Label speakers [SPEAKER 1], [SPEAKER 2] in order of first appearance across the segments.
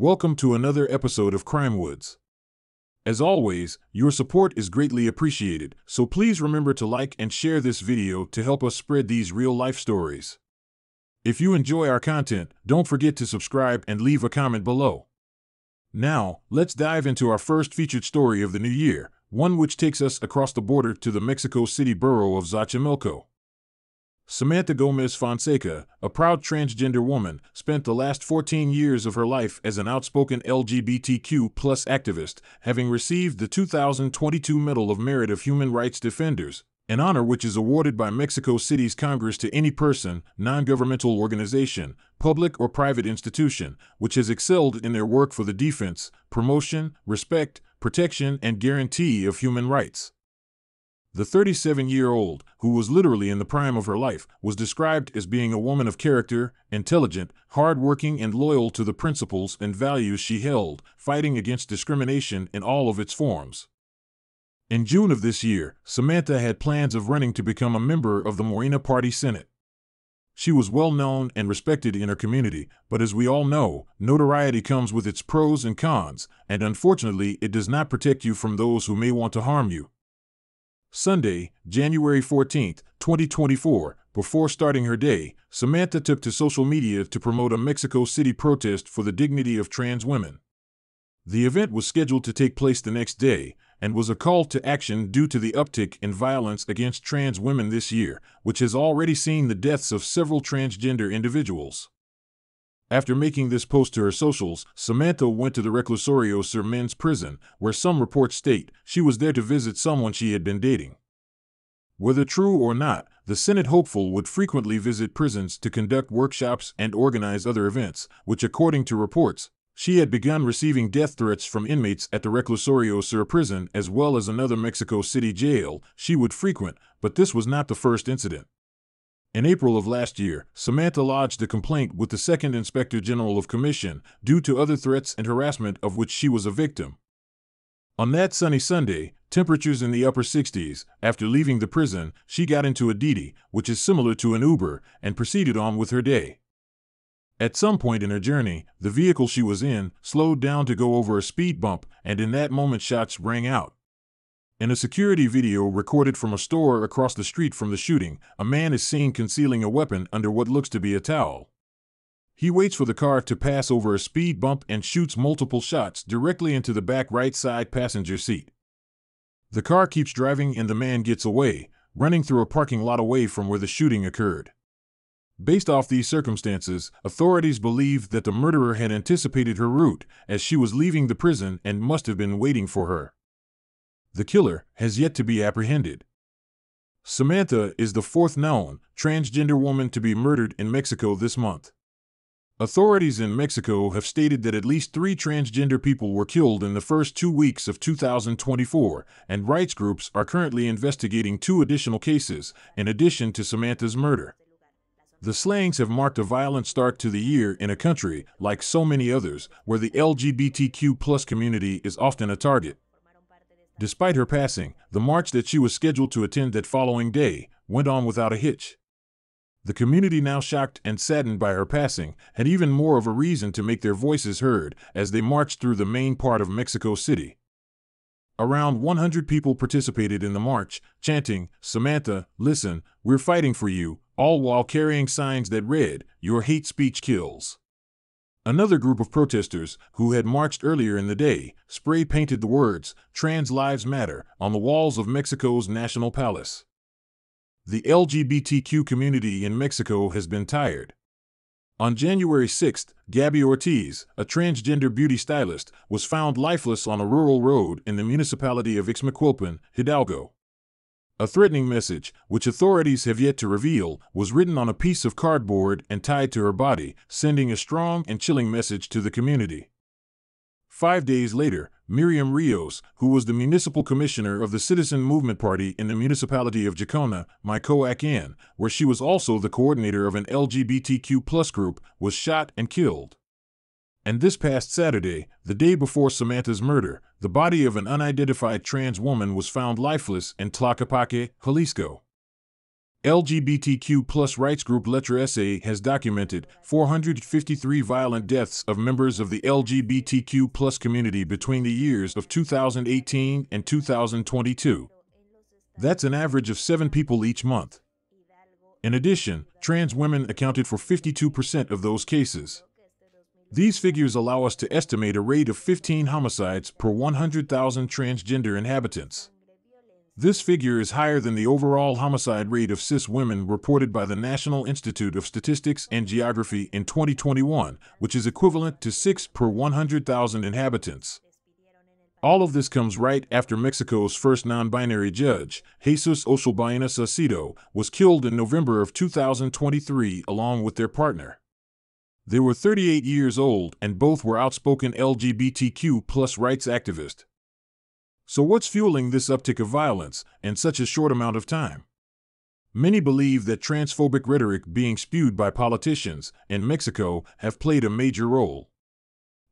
[SPEAKER 1] Welcome to another episode of Crime Woods. As always, your support is greatly appreciated, so please remember to like and share this video to help us spread these real-life stories. If you enjoy our content, don't forget to subscribe and leave a comment below. Now, let's dive into our first featured story of the new year, one which takes us across the border to the Mexico City borough of Xochimilco. Samantha Gomez Fonseca, a proud transgender woman, spent the last 14 years of her life as an outspoken LGBTQ+ activist, having received the 2022 Medal of Merit of Human Rights Defenders, an honor which is awarded by Mexico City's Congress to any person, non-governmental organization, public or private institution, which has excelled in their work for the defense, promotion, respect, protection, and guarantee of human rights. The 37-year-old, who was literally in the prime of her life, was described as being a woman of character, intelligent, hard-working, and loyal to the principles and values she held, fighting against discrimination in all of its forms. In June of this year, Samantha had plans of running to become a member of the Morena Party Senate. She was well known and respected in her community, but as we all know, notoriety comes with its pros and cons, and unfortunately it does not protect you from those who may want to harm you. Sunday, January 14, 2024, before starting her day, Samantha took to social media to promote a Mexico City protest for the dignity of trans women. The event was scheduled to take place the next day, and was a call to action due to the uptick in violence against trans women this year, which has already seen the deaths of several transgender individuals. After making this post to her socials, Samantha went to the Reclusorio Sur men's prison, where some reports state she was there to visit someone she had been dating. Whether true or not, the Senate hopeful would frequently visit prisons to conduct workshops and organize other events, which according to reports, she had begun receiving death threats from inmates at the Reclusorio Sur prison as well as another Mexico City jail she would frequent, but this was not the first incident. In April of last year, Samantha lodged a complaint with the Second Inspector General of Commission due to other threats and harassment of which she was a victim. On that sunny Sunday, temperatures in the upper 60s, after leaving the prison, she got into a Didi, which is similar to an Uber, and proceeded on with her day. At some point in her journey, the vehicle she was in slowed down to go over a speed bump, and in that moment shots rang out. In a security video recorded from a store across the street from the shooting, a man is seen concealing a weapon under what looks to be a towel. He waits for the car to pass over a speed bump and shoots multiple shots directly into the back right side passenger seat. The car keeps driving and the man gets away, running through a parking lot away from where the shooting occurred. Based off these circumstances, authorities believe that the murderer had anticipated her route as she was leaving the prison and must have been waiting for her. The killer has yet to be apprehended. Samantha is the fourth known transgender woman to be murdered in Mexico this month. Authorities in Mexico have stated that at least 3 transgender people were killed in the first 2 weeks of 2024, and rights groups are currently investigating 2 additional cases, in addition to Samantha's murder. The slayings have marked a violent start to the year in a country, like so many others, where the LGBTQ+ community is often a target. Despite her passing, the march that she was scheduled to attend that following day went on without a hitch. The community, now shocked and saddened by her passing, had even more of a reason to make their voices heard as they marched through the main part of Mexico City. Around 100 people participated in the march, chanting, "Samantha, listen, we're fighting for you," all while carrying signs that read, "Your hate speech kills." Another group of protesters, who had marched earlier in the day, spray-painted the words, "Trans Lives Matter," on the walls of Mexico's National Palace. The LGBTQ community in Mexico has been tired. On January 6, Gabby Ortiz, a transgender beauty stylist, was found lifeless on a rural road in the municipality of Ixmiquilpan, Hidalgo. A threatening message, which authorities have yet to reveal, was written on a piece of cardboard and tied to her body, sending a strong and chilling message to the community. 5 days later, Miriam Rios, who was the municipal commissioner of the Citizen Movement Party in the municipality of Jacona, Michoacán, where she was also the coordinator of an LGBTQ+ group, was shot and killed. And this past Saturday, the day before Samantha's murder, the body of an unidentified trans woman was found lifeless in Tlaquepaque, Jalisco. LGBTQ plus rights group Letra SA has documented 453 violent deaths of members of the LGBTQ plus community between the years of 2018 and 2022. That's an average of 7 people each month. In addition, trans women accounted for 52% of those cases. These figures allow us to estimate a rate of 15 homicides per 100,000 transgender inhabitants. This figure is higher than the overall homicide rate of cis women reported by the National Institute of Statistics and Geography in 2021, which is equivalent to 6 per 100,000 inhabitants. All of this comes right after Mexico's first non-binary judge, Jesus Osolbaena Saucedo, was killed in November of 2023 along with their partner. They were 38 years old and both were outspoken LGBTQ plus rights activists. So what's fueling this uptick of violence in such a short amount of time? Many believe that transphobic rhetoric being spewed by politicians in Mexico have played a major role.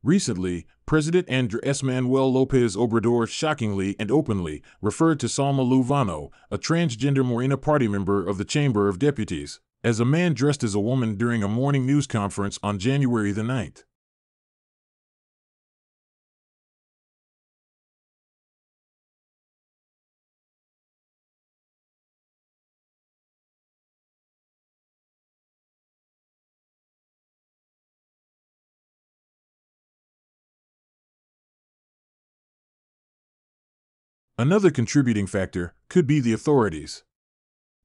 [SPEAKER 1] Recently, President Andrés Manuel López Obrador shockingly and openly referred to Salma Luvano, a transgender Morena Party member of the Chamber of Deputies, as a man dressed as a woman during a morning news conference on January the 9th. Another contributing factor could be the authorities.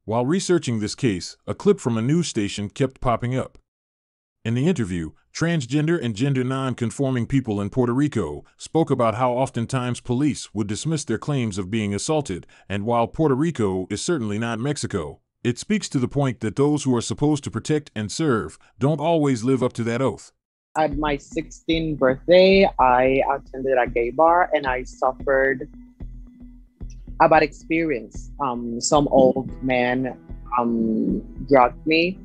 [SPEAKER 1] While researching this case, a clip from a news station kept popping up. In the interview, transgender and gender non-conforming people in Puerto Rico spoke about how oftentimes police would dismiss their claims of being assaulted, and while Puerto Rico is certainly not Mexico, it speaks to the point that those who are supposed to protect and serve don't always live up to that oath.
[SPEAKER 2] At my 16th birthday, I attended a gay bar and I suffered a bad experience. Some old man drugged me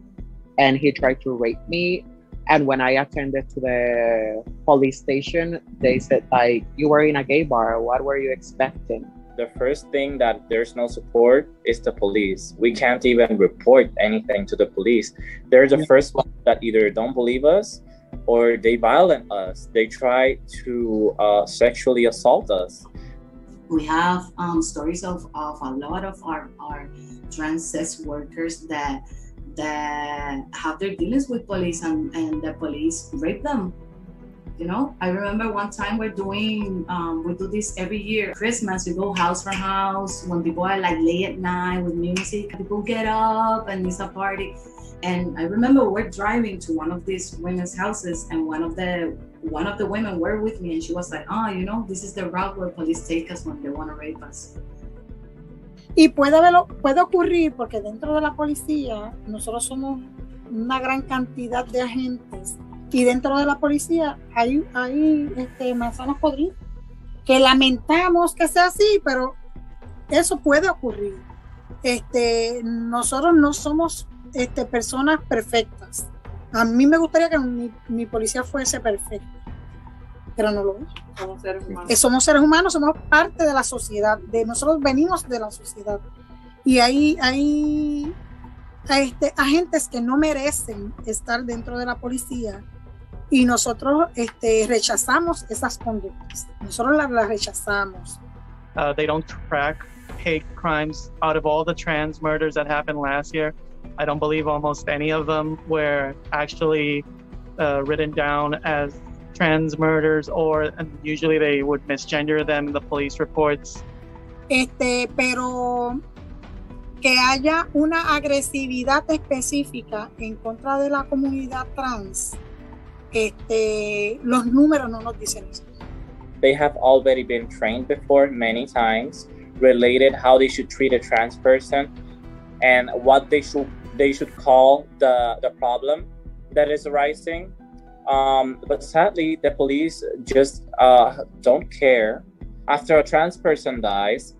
[SPEAKER 2] and he tried to rape me. And when I attended to the police station, they said, like, you were in a gay bar. What were you expecting?
[SPEAKER 3] The first thing that there's no support is the police. We can't even report anything to the police. They're the first ones that either don't believe us or they violate us. They try to sexually assault us.
[SPEAKER 4] We have stories of a lot of our trans sex workers that have their dealings with police and the police rape them. You know, I remember one time we do this every year. Christmas, we go house for house. When people are like late at night with music, people get up and it's a party. And I remember we're driving to one of these women's houses and one of the women were with me and she was like, you know, this is the route where police take us when they want to rape us.
[SPEAKER 5] Y puede ocurrir porque dentro de la policía nosotros somos una gran cantidad de agentes y dentro de la policía hay manzanas podridas que lamentamos que sea así, pero eso puede ocurrir. Nosotros no somos personas perfectas. A mí me gustaría que mi policía fuese perfecta, pero no lo es.
[SPEAKER 4] Somos seres humanos.
[SPEAKER 5] Somos seres humanos, somos parte de la sociedad. Nosotros venimos de la sociedad. Y hay agentes que no merecen estar dentro de la policía y nosotros rechazamos esas conductas. Nosotros las rechazamos.
[SPEAKER 6] They don't track hate crimes. Out of all the trans murders that happened last year, I don't believe almost any of them were actually written down as trans murders, and usually they would misgender them in the police reports.
[SPEAKER 5] Pero que haya una agresividad específica en contra de la comunidad trans, los números no nos dicen eso.
[SPEAKER 3] They have already been trained before many times, related how they should treat a trans person and what they should call the problem that is arising. But sadly, the police just don't care. After a trans person dies,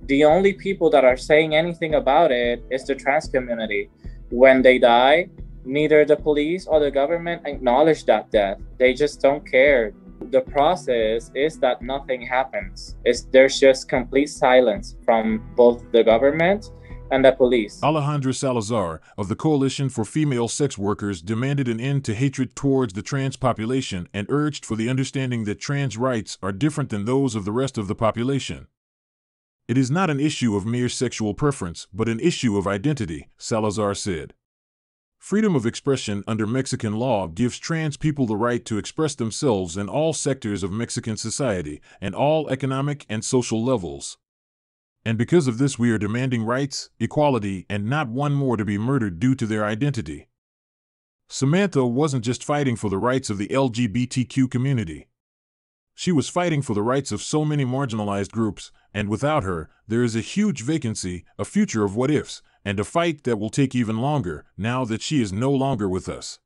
[SPEAKER 3] the only people that are saying anything about it is the trans community. When they die, neither the police or the government acknowledge that death. They just don't care. The process is that nothing happens. There's just complete silence from both the government and the police.
[SPEAKER 1] Alejandra Salazar, of the Coalition for Female Sex Workers, demanded an end to hatred towards the trans population and urged for the understanding that trans rights are different than those of the rest of the population. It is not an issue of mere sexual preference, but an issue of identity, Salazar said. Freedom of expression under Mexican law gives trans people the right to express themselves in all sectors of Mexican society and all economic and social levels. And because of this, we are demanding rights, equality, and not one more to be murdered due to their identity. Samantha wasn't just fighting for the rights of the LGBTQ community. She was fighting for the rights of so many marginalized groups, and without her, there is a huge vacancy, a future of what-ifs, and a fight that will take even longer now that she is no longer with us.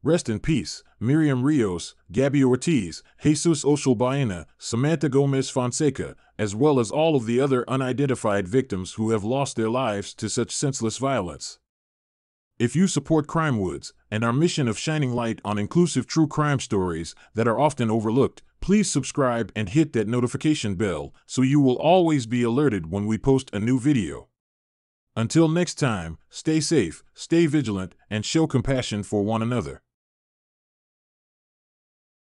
[SPEAKER 1] Rest in peace, Miriam Rios, Gabby Ortiz, Jesus Oshel Baena, Samantha Gomez Fonseca, as well as all of the other unidentified victims who have lost their lives to such senseless violence. If you support Crime Woods and our mission of shining light on inclusive true crime stories that are often overlooked, please subscribe and hit that notification bell so you will always be alerted when we post a new video. Until next time, stay safe, stay vigilant, and show compassion for one another.